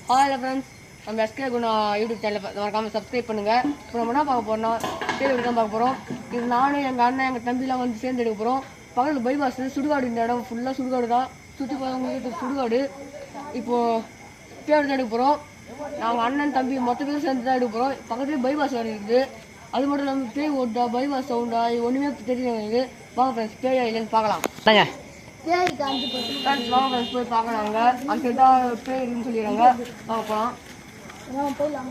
Hi friends, நம்ம SK Guna YouTube சேனலை மறக்காமல் சப்ஸ்கிரைப் பண்ணுங்கள். இப்போ நம்ம என்ன பார்க்க போகிறோம்னா வீடு தான் பார்க்க போகிறோம். இது நானும் எங்கள் அண்ணன் எங்கள் தம்பிலாம் வந்து சேர்ந்து எடுக்க போகிறோம். பக்கத்தில் பைபாஸ் சுடுகாடு, இந்த இடம் ஃபுல்லாக சுடுகாடு தான். சுற்றி போகிறவங்களுக்கு சுடுகாடு. இப்போது பேர் தான் எடுக்க போகிறோம். நாங்கள் அண்ணன் தம்பி மொத்த பேரும் சேர்ந்து தான் எடுக்க போகிறோம். பக்கத்துலேயே பைபாஸ் வேறு இருக்குது. அது மட்டும் இல்லாமல் பேய் ஓட்டா பைபாஸ் சவுண்டா இது ஒன்றுமே தெரியல எனக்கு. வாங்க ஃப்ரெண்ட்ஸ், பேயா இல்லைன்னு பார்க்கலாம். ஃப்ரெண்ட்ஸ் போய் பார்க்கலாங்க. அந்த சைடு தான் பேய் இருக்குன்னு சொல்லிடுறாங்க. வாங்க போகலாம்.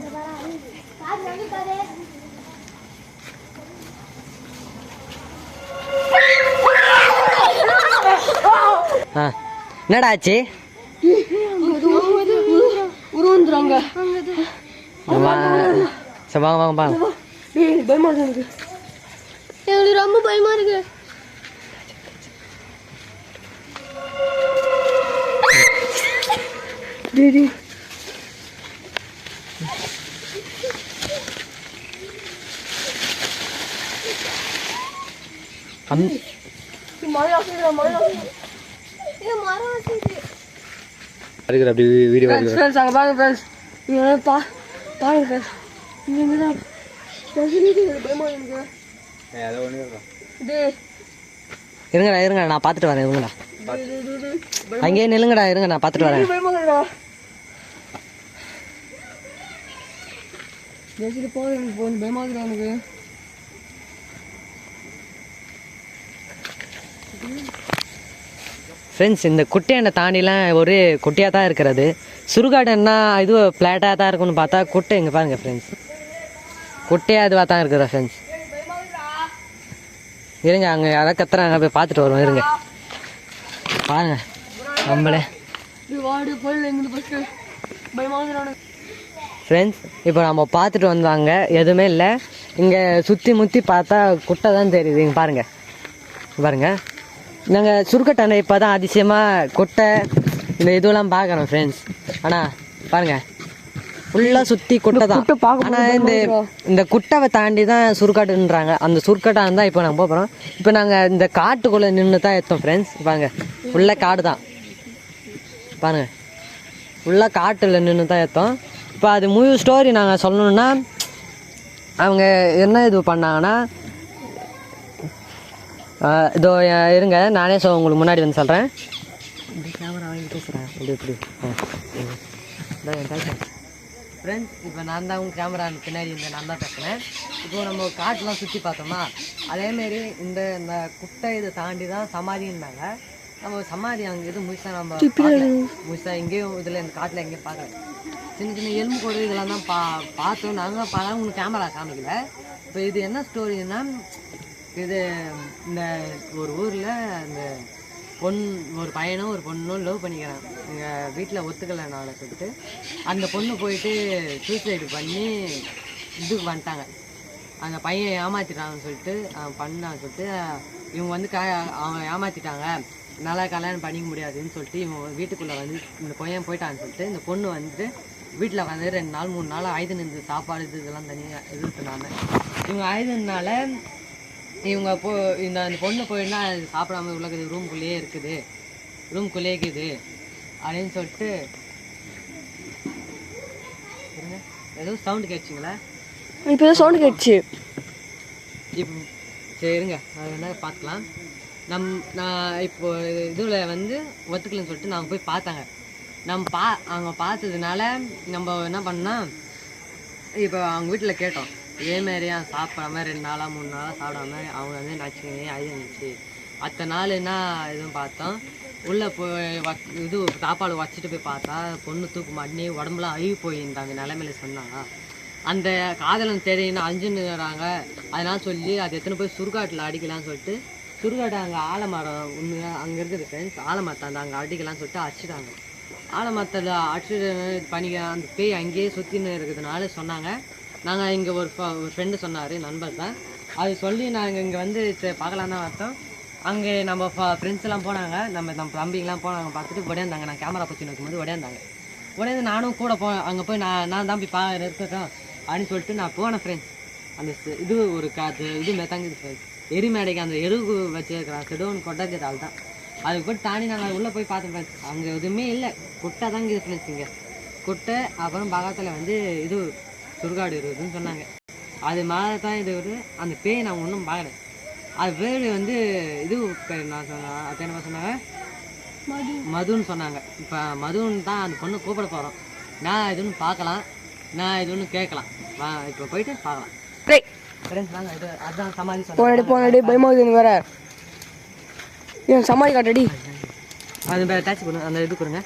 என்னடா ஆச்சு? உருவந்துறாங்க. வாங்க பயமா இருக்கு. எனக்கு ரொம்ப பயமா இருக்கு. இருங்கடா நான் பாத்துட்டு வரேன். இருங்கடா அங்கேயே நில்லுங்கடா. இருங்க நான் பாத்துட்டு வரேன். பயமாக்குறானுங்க. ஃப்ரெண்ட்ஸ், இந்த குட்டையண்டை தாண்டிலாம் ஒரு குட்டியாக தான் இருக்கிறது. சுடுகாடுன்னா இது ஃப்ளாட்டாக தான் இருக்குன்னு பார்த்தா குட்டை இங்கே பாருங்கள் ஃப்ரெண்ட்ஸ், குட்டையாக இதுவாக தான் இருக்குதா ஃப்ரெண்ட்ஸ். இருங்க அங்கே யாராவது கத்துறாங்க, போய் பார்த்துட்டு வருவோம். இருங்க பாருங்க நம்மளே ஃப்ரெண்ட்ஸ். இப்போ நம்ம பார்த்துட்டு வந்தாங்க, எதுவுமே இல்லை. இங்கே சுற்றி முற்றி பார்த்தா குட்டை தான் தெரியுது. இங்கே பாருங்கள் நாங்கள் சுருக்கட்டாண்டை இப்போ தான் அதிசயமாக குட்டை இந்த இதுவெல்லாம் பார்க்குறோம் ஃப்ரெண்ட்ஸ். ஆனால் பாருங்கள் ஃபுல்லாக சுற்றி குட்டை தான். ஆனால் இந்த குட்டைவை தாண்டி தான் சுருக்காட்டுன்றாங்க. அந்த சுருக்கட்டான் தான் இப்போ நாங்கள் போகிறோம். இப்போ நாங்கள் இந்த காட்டுக்குள்ளே நின்று தான் எடுத்தோம் ஃப்ரெண்ட்ஸ். பாருங்க ஃபுல்லாக காடு தான். பாருங்கள் ஃபுல்லாக காட்டில் நின்று தான் எடுத்தோம். இப்போ அது முழு ஸ்டோரி நாங்கள் சொல்லணுன்னா அவங்க என்ன இது பண்ணாங்கன்னா, இதோ இருங்க நானே உங்களுக்கு முன்னாடி வந்து சொல்கிறேன். கேமரா வாங்கி பேசுகிறேன். இப்படி ஃப்ரெண்ட்ஸ், இப்போ நான் தான் உங்கள் கேமரா பின்னாடி இந்த நான் தான் பேசுகிறேன். இப்போது நம்ம காட்டெலாம் சுற்றி பார்த்தோமா, அதேமாரி இந்த குட்டை இதை தாண்டி தான் சமாதின்னாங்க. நம்ம சமாதி அங்கே எதுவும் முழுசாக எங்கேயும் இதில் இந்த காட்டில் எங்கேயும் பார்க்கல. சின்ன சின்ன எலும்பு கூட இதெல்லாம் தான் பார்த்தோம் நாங்கள். உங்களுக்கு கேமரா காமிக்கல. இப்போ இது என்ன ஸ்டோரின்னா, இது இந்த ஒரு ஊரில் இந்த ஒரு பையனும் ஒரு பொண்ணும் லவ் பண்ணிக்கிறான். எங்கள் வீட்டில் ஒத்துக்கலைனால சொல்லிட்டு அந்த பொண்ணு போயிட்டு சூசைடு பண்ணி இதுக்கு வந்துட்டாங்க. அந்த பையன் ஏமாற்றிட்டாங்கன்னு சொல்லிட்டு பண்ணான்னு சொல்லிட்டு இவங்க வந்து அவங்க ஏமாற்றிட்டாங்க, நல்லா கல்யாணம் பண்ணிக்க முடியாதுன்னு சொல்லிட்டு இவங்க வீட்டுக்குள்ளே வந்து இந்த பையன் போயிட்டான்னு சொல்லிட்டு இந்த பொண்ணு வந்துட்டு வீட்டில் வந்து 2 நாள் 3 நாள் ஆயுதம் சாப்பாடு இதெல்லாம் தனியாக எதிர்த்துனாங்க. இவங்க ஆயுதனால இவங்க அந்த பொண்ணு போயின்னா சாப்பிடாம உள்ளது ரூம்குள்ளேயே இருக்குது அப்படின்னு சொல்லிட்டு ஏதோ சவுண்டு கேட்டுச்சிங்களா? இப்போ சவுண்டு கேட்டுச்சு. இப்போ சரிங்க, அது என்ன பார்க்கலாம். நான் இப்போ இதில் வந்து ஒத்துக்கலன்னு சொல்லிட்டு நாங்கள் போய் பார்த்தாங்க. அவங்க பார்த்ததுனால நம்ம என்ன பண்ணோம், இப்போ அவங்க வீட்டில் கேட்டோம், இதேமாரியா சாப்பிடாம 2 நாளாக 3 நாளாக சாப்பிடாம அவங்க வந்து நச்சுக்கினே அழுந்துச்சு. அத்தனை நாள் என்ன இதுவும் பார்த்தோம். உள்ளே போய் இது சாப்பாடு வச்சுட்டு போய் பார்த்தா பொண்ணு தூக்கு மாட்டினி உடம்புலாம் அழுகி போயிருந்தாங்க நிலைமையில சொன்னாங்க. அந்த காதலன் தெரியுன்னு அஞ்சுன்னுறாங்க. அதனால சொல்லி அது எத்தனை போய் சுடுகாட்டில் அடிக்கலாம்னு சொல்லிட்டு சுடுகாட்டை அங்கே ஆலமரம் ஒன்று அங்கே இருக்குது ஃப்ரெண்ட்ஸ், ஆலமரத்தை அங்கே அடிக்கலாம்னு சொல்லிட்டு அடிச்சுட்டாங்க. ஆலமரத்தில் அடிச்சுட்டு பண்ணிக்க அந்த பேய் அங்கேயே சுற்றின்னு இருக்கிறதுனால சொன்னாங்க. நாங்கள் இங்கே ஒரு ஃப்ரெண்டு சொன்னார், நண்பர் தான். அது சொல்லி நாங்கள் இங்கே வந்து பார்க்கலாம் தான் பார்த்தோம். அங்கே நம்ம ஃப்ரெண்ட்ஸ் எல்லாம் போனாங்க, நம்ம தம்பிங்கெலாம் போனாங்க. பார்த்துட்டு உடையாந்தாங்க. நான் கேமரா பற்றி வைக்கும்போது உடையாந்து நானும் கூட அங்கே போய் நான் தான் போய் இருக்கட்டும் அப்படின்னு சொல்லிட்டு நான் போனேன் ஃப்ரெண்ட்ஸ். அந்த இது ஒரு இது மேத்தாங்குது ஃப்ரெண்ட்ஸ், எரிமேடைக்கு அந்த எருகு வச்சுருக்கிறான் செடோன்னு கொட்டாக்குது. தான் அதுக்கு போய் தாண்டி நாங்கள் உள்ளே போய் பார்த்தோம் ஃப்ரெண்ட்ஸ். அங்கே எதுவுமே இல்லை, கொட்டை தாங்க இது ஃப்ரெண்ட்ஸ். இங்கே குட்டை அப்புறம் பக்கத்தில் வந்து இது சுடுகாடு இருக்குதுன்னு சொன்னாங்க. அது மேலே தான் இது ஒரு அந்த பேய் நான் ஒன்றும் பார்க்கல. அது பேர் வந்து இது பேர் நான் சொன்னேன், அது என்ன சொன்னாங்க, மதுன்னு சொன்னாங்க. இப்போ மதுன்னு தான் அந்த பொண்ணு கூப்பிட போகிறோம். நான் இது ஒன்று பார்க்கலாம், நான் இது ஒன்று கேட்கலாம். வா இப்போ போயிட்டு பார்க்கலாம். ஃப்ரெண்ட்ஸ் வாங்க, இது அதுதான் சமாதி போனடி பயமாகுது வேற. ஏன் சமாதி காட்டடி, அது வேறு டச் பண்ணு, அந்த இது கொடுங்க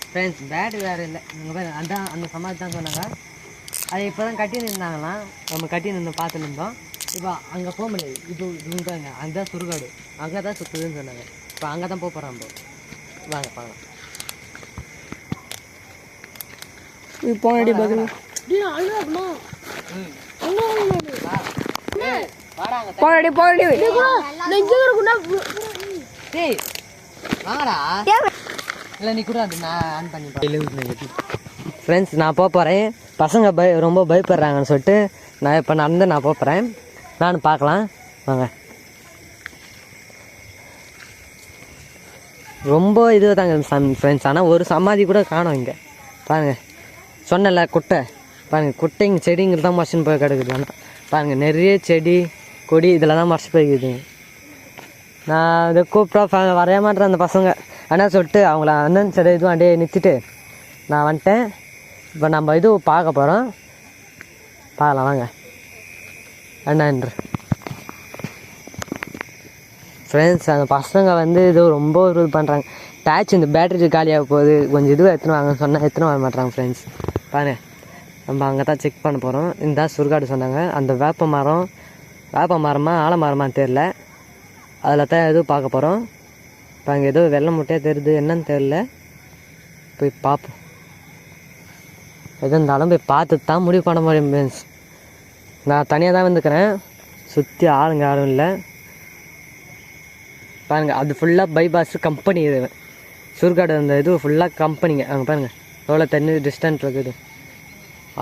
ஃப்ரெண்ட்ஸ். பேட்டரி வேறு இல்லை அங்கே பேர், அதுதான் அந்த சமாதி தான் சொன்னாங்க. அதை இப்போ தான் கட்டின்னு இருந்தாங்களாம், நம்ம கட்டின்னு இருந்தோம் பார்த்துன்னு இருந்தோம். இப்போ அங்கே போக முடியாது, இதுதாங்க அதுதான் சுடுகாடு, அங்கே தான் சுற்றுதுன்னு சொன்னாங்க. இப்போ அங்கே தான் போக போகிறோம் நம்ம. வாங்க பார்க்கலாம். போனடி பதில் போனடி போனடி டேய் வாங்கடா. இல்லை நீ கூட அது நான் ஆன் பண்ணி. ஃப்ரெண்ட்ஸ் நான் போக போகிறேன். பசங்க ரொம்ப பயப்படுறாங்கன்னு சொல்லிட்டு நான் இப்போ நடந்து நான் போகிறேன். நான் பார்க்கலாம் வாங்க. ரொம்ப இது தாங்க ஃப்ரெண்ட்ஸ். ஆனால் ஒரு சமாதி கூட காணோம் இங்கே. பாருங்கள் சொன்னல குட்டை, பாருங்கள் குட்டைங்க செடிங்கிறது தான் மறைச்சின்னு போய் கிடக்குது. ஆனால் பாருங்கள் நிறைய செடி கொடி இதில் தான் மறைச்சி போய்க்குதுங்க. நான் இதை கூப்பிட்டா வரைய மாட்டேறேன் அந்த பசங்க. ஆனால் சொல்லிட்டு அவங்கள அண்ணன் சரி இதுவும் அப்படியே நிறுத்திட்டு நான் வந்துட்டேன். இப்போ நம்ம இது பார்க்க போகிறோம், பார்க்கலாம் வாங்க அண்ணான்று. ஃப்ரெண்ட்ஸ் அந்த பசங்க வந்து இது ரொம்ப இது பண்ணுறாங்க. டேச் இந்த பேட்டரி காலியாக போகுது, கொஞ்சம் இதுவும் எடுத்துன்னு வாங்கன்னு சொன்னால் எடுத்துன்னு வர மாட்டேறாங்க. ஃப்ரெண்ட்ஸ் பாருங்க, நம்ம அங்கே தான் செக் பண்ண போகிறோம். இந்த சுடுகாடு சொன்னாங்க. அந்த வேப்ப மரமா ஆலமரமான்னு தெரில, அதில் தான் எதுவும் பார்க்க போகிறோம். இப்போ அங்கே ஏதோ வெள்ளை முட்டையாக தெரியுது, என்னன்னு தெரில. போய் பார்ப்போம். எது இருந்தாலும் போய் பார்த்து தான் முடிவு பண்ண முடியும் ஃப்ரெண்ட்ஸ். நான் தனியாக தான் வந்துக்கிறேன், சுற்றி ஆளுங்க யாரும் இல்லை. பாருங்கள் அது ஃபுல்லாக பைபாஸ் கம்பெனி. இது சுடுகாடு அந்த இது ஃபுல்லாக கம்பெனிங்க. அங்கே பாருங்கள் எவ்வளோ தண்ணி டிஸ்டன்ஸ் இருக்குது.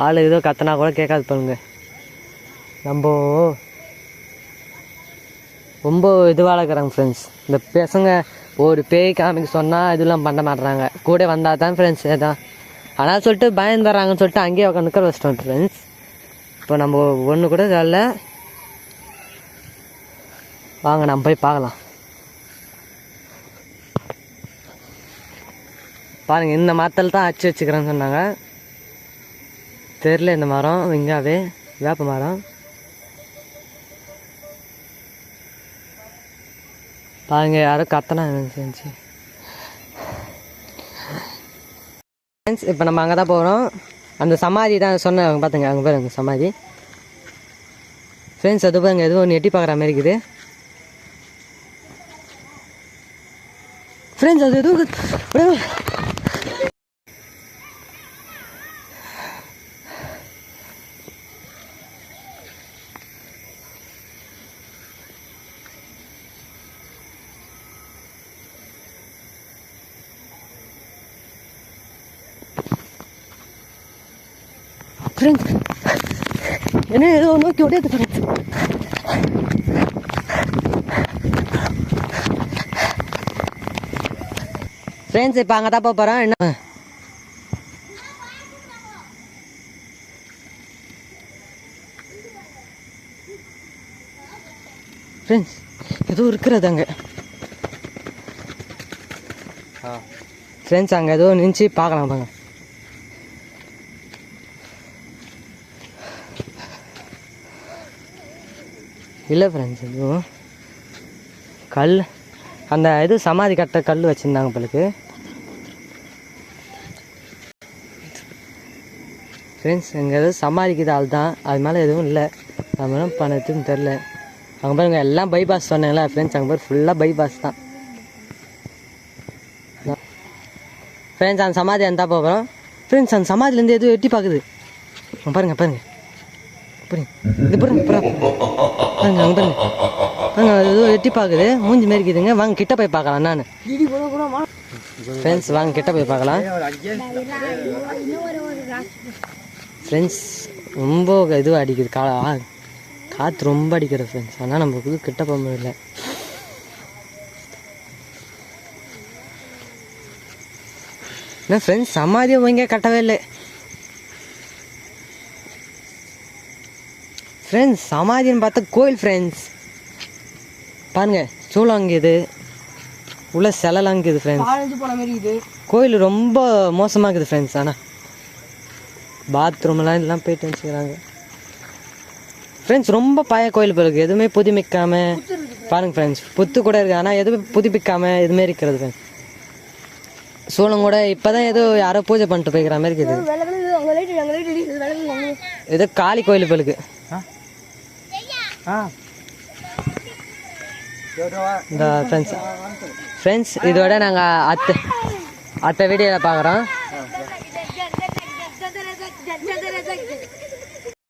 ஆள் ஏதோ கத்தனா கூட கேட்காது பாருங்க. நம்ம ரொம்ப இதுவாக இருக்கிறாங்க ஃப்ரெண்ட்ஸ். இந்த பசங்க ஒரு பேய் காமிக்க சொன்னால் இதெல்லாம் பண்ண மாட்டுறாங்க. கூட வந்தால் தான் ஃப்ரெண்ட்ஸ் ஏதான் ஆனால் சொல்லிட்டு பயந்துறாங்கன்னு சொல்லிட்டு அங்கேயே உட்காந்து நிற்க வச்சிட்டோம் ஃப்ரெண்ட்ஸ். இப்போ நம்ம ஒன்று கூட வரல, வாங்க நம்ம போய் பார்க்கலாம். பாருங்கள் இந்த மரத்தில் தான் அச்சு வச்சுக்கிறேன்னு சொன்னாங்க. தெரில இந்த மரம் இங்காவே வேப்ப மரம். பாருங்க யாரும் கத்தனா இருந்துச்சு. ஃப்ரெண்ட்ஸ் இப்போ நம்ம அங்கே தான் போகிறோம். அந்த சமாதி தான் சொன்னாங்க பார்த்துங்க, அங்கே பாருங்க சமாதி. ஃப்ரெண்ட்ஸ் அது பாருங்க எதுவும் ஒன்று எட்டி பார்க்குற மாதிரி இருக்குது. ஃப்ரெண்ட்ஸ் அது எதுவும் ஃப்ரெண்ட்ஸ் என்ன ஏதோ நோக்கி ஓடியது ஃப்ரெண்ட்ஸ். ஃப்ரெண்ட்ஸ் இப்போ அங்கே தான் போகிறோம். என்ன ஃப்ரெண்ட்ஸ் ஏதோ இருக்கிறது அங்கே. ஃப்ரெண்ட்ஸ் அங்கே ஏதோ நினச்சி பார்க்கலாம் பாங்க. இல்லை ஃப்ரெண்ட்ஸ் இதுவும் கல், அந்த இது சமாதி கட்ட கல் வச்சுருந்தாங்க உங்களுக்கு. ஃப்ரெண்ட்ஸ் எங்கே எதுவும் சமாதிக்குது ஆள் தான், அது மேலே எதுவும் இல்லை. நம்ம என்ன பண்ணதுன்னு தெரில. அங்கே பாருங்க எல்லாம் பைபாஸ் சொன்னாங்களா ஃப்ரெண்ட்ஸ், அங்கே பாரு ஃபுல்லாக பைபாஸ் தான். ஃப்ரெண்ட்ஸ் அந்த சமாதி அந்த போகிறோம். ஃப்ரெண்ட்ஸ் அந்த சமாதிலேருந்து எதுவும் எட்டி பார்க்குது. பாருங்க பாருங்க பாருங்க இது பாருங்க பாருங்க அங்கே பாருங்க பாருங்க அது ஏதோ எட்டி பார்க்குது, மூஞ்சி மாரி இருக்குதுங்க. வாங்க கிட்ட போய் பார்க்கலாம். நான் ஃப்ரெண்ட்ஸ் வாங்க கிட்ட போய் பார்க்கலாம். ஃப்ரெண்ட்ஸ் ரொம்ப இதுவாக அடிக்குது, காற்று ரொம்ப அடிக்கிறது ஃப்ரெண்ட்ஸ். ஆனால் நம்ம கிட்ட போக முடியல. என்ன ஃப்ரெண்ட்ஸ் சமாதியம் இங்கே கட்டவே இல்லை ஃப்ரெண்ட்ஸ். சமாதின்னு பார்த்தா கோயில் ஃப்ரெண்ட்ஸ். பாருங்க சூளம் அங்கே இது உள்ள சிலைலாம் இருக்குது ஃப்ரெண்ட்ஸ். காலேஜ் போன மாதிரி இது கோயில் ரொம்ப மோசமாக இருக்குது ஃப்ரெண்ட்ஸ். ஆனால் பாத்ரூம்லாம் இதெல்லாம் போயிட்டு வச்சுக்கிறாங்க ஃப்ரெண்ட்ஸ். ரொம்ப பழைய கோயில் போல இருக்குது, எதுவுமே புதுப்பிக்காமல். பாருங்கள் ஃப்ரெண்ட்ஸ், புத்து கூட இருக்குது ஆனால் எதுவும் புதுப்பிக்காமல் எதுவுமே இருக்கிறது ஃப்ரெண்ட்ஸ். சூளம் கூட இப்போ தான் ஏதோ யாரோ பூஜை பண்ணிட்டு போய்க்கிற மாதிரி இருக்குது. ஏதோ காளி கோயில் போல இருக்குது. இந்த ஃப்ரெண்ட்ஸ் இதோட நாங்கள் அடுத்த வீடியோவில் பார்க்குறோம்.